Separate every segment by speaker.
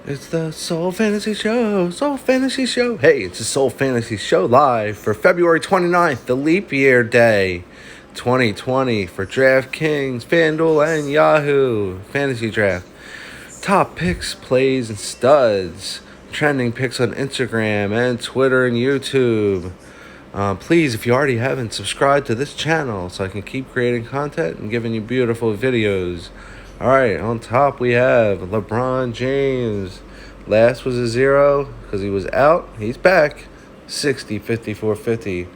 Speaker 1: It's the Soul Fantasy Show. Hey, it's the Soul Fantasy Show live for February 29th, the leap year day, 2020 for DRAFTKINGS, FANDUEL, and Yahoo Fantasy Draft. Top picks, plays, and studs. Trending picks on Instagram and Twitter and YouTube. Please, if you already haven't, subscribe to this channel so I can keep creating content and giving you beautiful videos. All right, on top we have LeBron James. Last was a 0 because he was out. He's back. 60, 54, 50.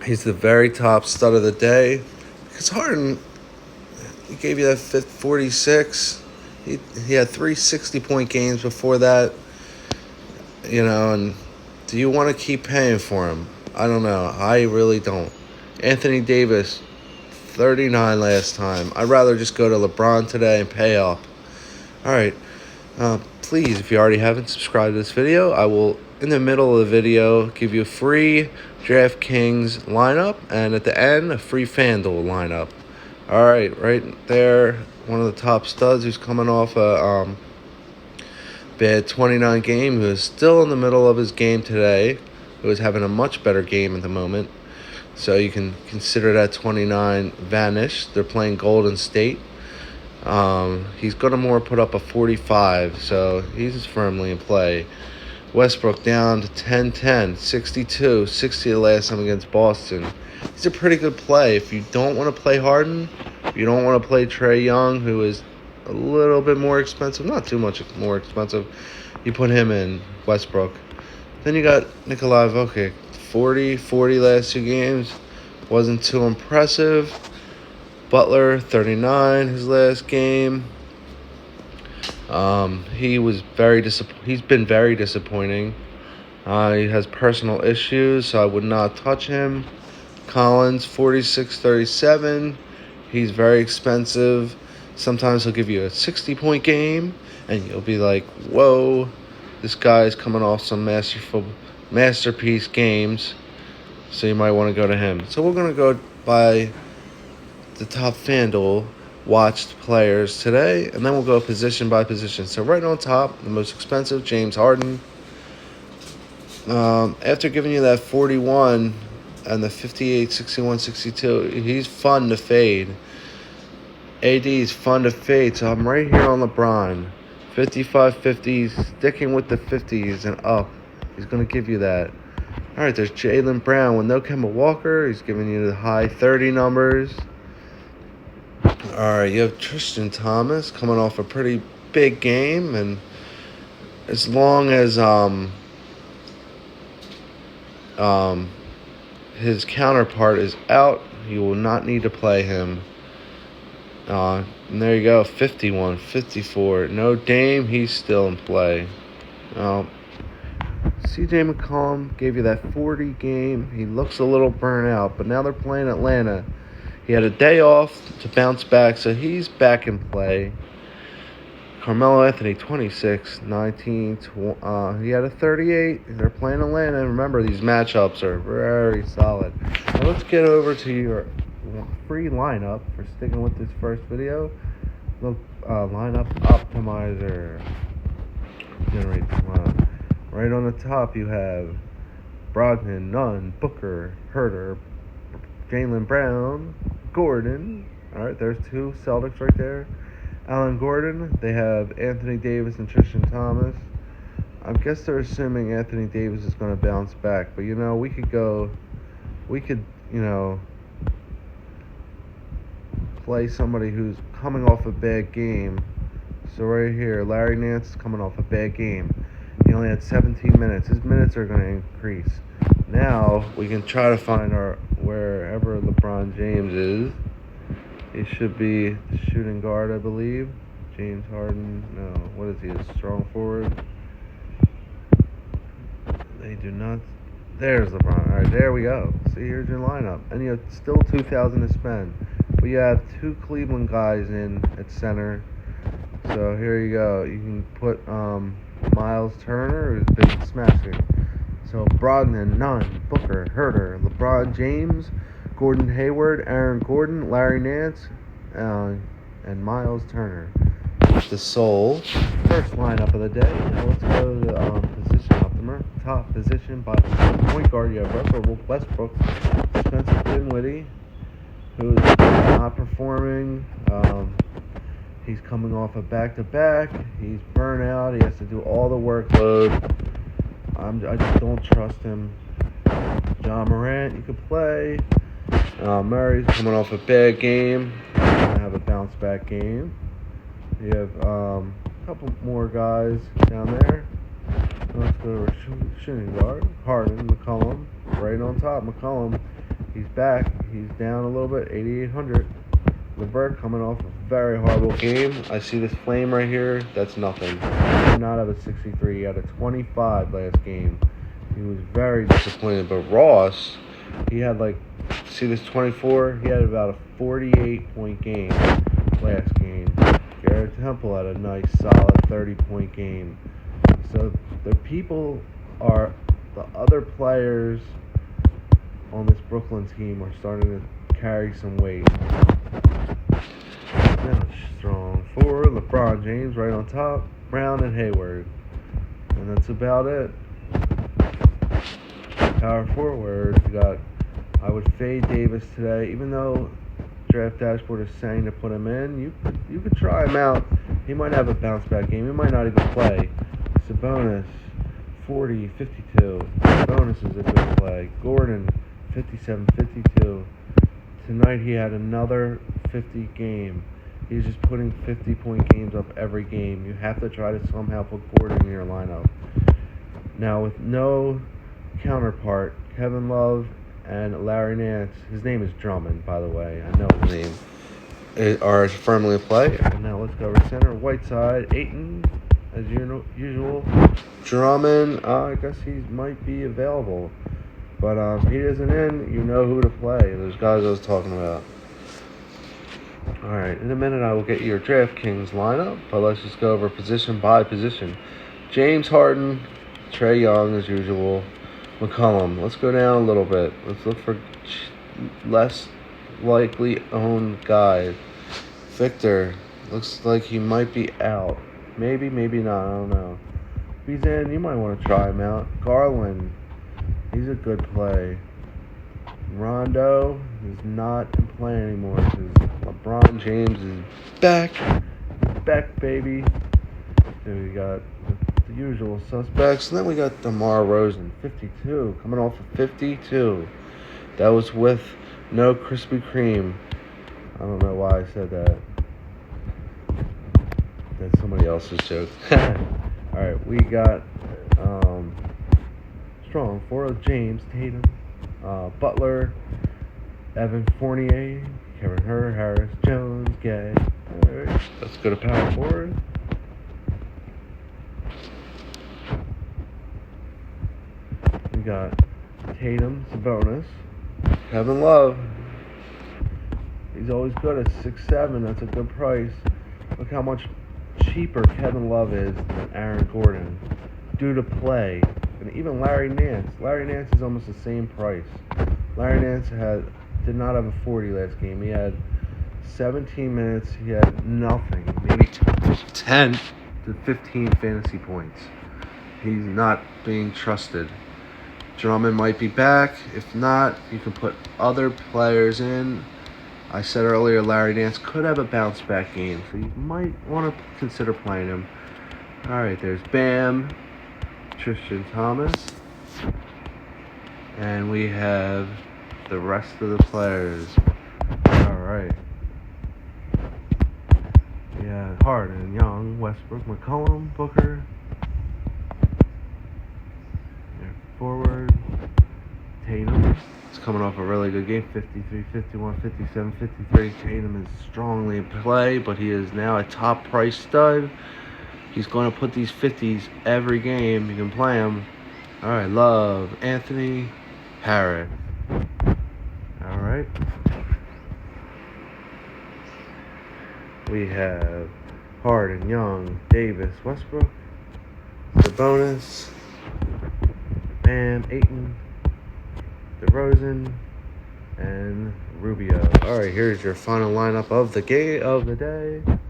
Speaker 1: He's the very top stud of the day. Because Harden, he gave you that 46. He had 3 60-point games before that. And do you want to keep paying for him? I don't know. I really don't. Anthony Davis, 39 last time. I'd rather just go to LeBron today and pay up. All right. Please, if you already haven't subscribed to this video, I will, in the middle of the video, give you a free DraftKings lineup, and at the end, a free FanDuel lineup. All right, right there, one of the top studs who's coming off a bad 29 game, who is still in the middle of his game today, who is having a much better game at the moment. So you can consider that 29 vanished. They're playing Golden State. He's going to more put up a 45, so he's firmly in play. Westbrook down to 10-10, 62, 60 the last time against Boston. He's a pretty good play. If you don't want to play Harden, if you don't want to play Trae Young, who is a little bit more expensive, not too much more expensive, you put him in, Westbrook. Then you got Nikolai Jokic, 40 last 2 games. Wasn't too impressive. Butler, 39 his last game. He was he's been very disappointing. He has personal issues, so I would not touch him. Collins, 46-37. He's very expensive. Sometimes he'll give you a 60-point game, and you'll be like, whoa, this guy's coming off some masterpiece games, so you might want to go to him. So we're going to go by the top FanDuel watched players today, and then we'll go position by position. So right on top, the most expensive, James Harden. After giving you that 41 and the 58, 61, 62, he's fun to fade. AD is fun to fade, so I'm right here on LeBron. 55, 50s, sticking with the 50s and up. He's going to give you that. All right, there's Jaylen Brown with no Kemba Walker. He's giving you the high 30 numbers. All right, you have Tristan Thompson coming off a pretty big game, and as long as his counterpart is out, you will not need to play him. And there you go, 51, 54. No Dame, he's still in play. CJ McCollum gave you that 40 game. He looks a little burnt out, but now they're playing Atlanta. He had a day off to bounce back, so he's back in play. Carmelo Anthony, 26, 19. He had a 38. They're playing Atlanta. And remember, these matchups are very solid. Now let's get over to your free lineup for sticking with this first video. Look, lineup optimizer. Generate the lineup. Right on the top, you have Brogdon, Nunn, Booker, Herter, Jaylen Brown, Gordon. All right, there's 2 Celtics right there. Alan Gordon. They have Anthony Davis and Tristan Thompson. I guess they're assuming Anthony Davis is going to bounce back, but we could play somebody who's coming off a bad game. So right here, Larry Nance is coming off a bad game. He only had 17 minutes. His minutes are going to increase. Now we can try to find wherever LeBron James is. He should be the shooting guard, I believe. James Harden. No, what is he? A strong forward. They do not. There's LeBron. All right, there we go. See, here's your lineup, and you have still $2,000 to spend. But you have 2 Cleveland guys in at center. So here you go. You can put Miles Turner, who's been smashing. So Brogdon, Nunn, Booker, Herter, LeBron James, Gordon Hayward, Aaron Gordon, Larry Nance, and Miles Turner. the Soul First lineup of the day. Now let's go to position optimer. Top position by point guard, you have Russell Westbrook, Spencer Dinwiddie, who is not performing. He's coming off a back-to-back. He's burnt out. He has to do all the workload. I just don't trust him. John Morant, you could play. Murray's coming off a bad game. He's gonna have a bounce-back game. You have a couple more guys down there. Let's go to shooting guard. Harden, McCollum, right on top. McCollum, he's back. He's down a little bit, 8,800. LeVert coming off a very horrible game. I see this flame right here. That's nothing. He did not have a 63. He had a 25 last game. He was very disappointed. But Ross, he had see this 24? He had about a 48-point game last game. Garrett Temple had a nice, solid 30-point game. So the people are, the other players on this Brooklyn team are starting to carry some weight. Now strong forward, LeBron James right on top, Brown and Hayward. And that's about it. Power forward, I would fade Davis today, even though Draft Dashboard is saying to put him in. You could try him out. He might have a bounce back game. He might not even play. Sabonis, 40, 52. Sabonis is a good play. Gordon, 57, 52. Tonight he had another 50 game. He's just putting 50-point games up every game. You have to try to somehow put Gordon in your lineup. Now with no counterpart, Kevin Love and Larry Nance, his name is Drummond, by the way. I know his name. Are firmly in play. And now let's go over center. Whiteside, Ayton, as usual. Drummond, I guess he might be available. But if he isn't in, you know who to play. Those guys I was talking about. Alright, in a minute I will get your DraftKings lineup, but let's just go over position by position. James Harden, Trae Young as usual, McCollum. Let's go down a little bit. Let's look for less likely owned guys. Victor, looks like he might be out. Maybe, maybe not, I don't know. If he's in, you might want to try him out. Garland, he's a good play. Rondo is not in play anymore because LeBron James is back. He's back, baby. Then we got the usual suspects. And then we got DeMar DeRozan, 52. Coming off of 52. That was with no Krispy Kreme. I don't know why I said that. That's somebody else's joke. Alright, we got strong forward James, Tatum, Butler, Evan Fournier, Kevin Harris, Jones, Gay. Alright, let's go to power forward. We got Tatum, Sabonis, Kevin Love. He's always good at 6'7". That's a good price. Look how much cheaper Kevin Love is than Aaron Gordon due to play. And even Larry Nance. Larry Nance is almost the same price. Larry Nance did not have a 40 last game. He had 17 minutes. He had nothing. Maybe 10 to 15 fantasy points. He's not being trusted. Drummond might be back. If not, you can put other players in. I said earlier Larry Nance could have a bounce back game, so you might want to consider playing him. Alright, there's Bam, Tristan Thomas, and we have the rest of the players. Alright. Yeah, Harden, Young, Westbrook, McCollum, Booker. Forward, Tatum. It's coming off a really good game, 53, 51, 57, 53. Tatum is strongly in play, but he is now a top price stud. He's going to put these 50s every game. You can play him. All right, Love, Anthony, Harris. All right. We have Harden, Young, Davis, Westbrook, Sabonis, Bam, Ayton, DeRozan, and Rubio. All right, here's your final lineup of the day.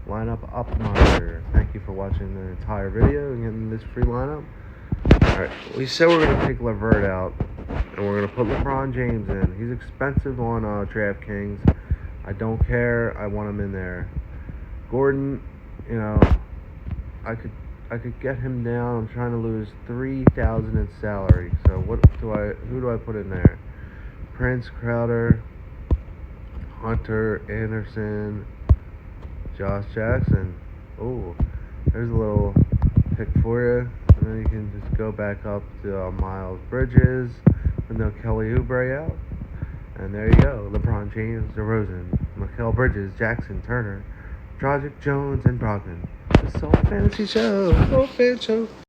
Speaker 1: Lineup optimizer. Thank you for watching the entire video and getting this free lineup. All right, we said we're gonna take Levert out, and we're gonna put LeBron James in. He's expensive on DraftKings. I don't care. I want him in there. Gordon, I could get him down. I'm trying to lose $3,000 in salary. So who do I put in there? Prince, Crowder, Hunter, Anderson, Josh Jackson. Oh, there's a little pick for you. And then you can just go back up to Miles Bridges with no Kelly Oubre out. And there you go. LeBron James, DeRozan, Mikal Bridges, Jackson, Turner, Dragic, Jones, and Brogdon. The Soul Fantasy Show. Soul Fan Show.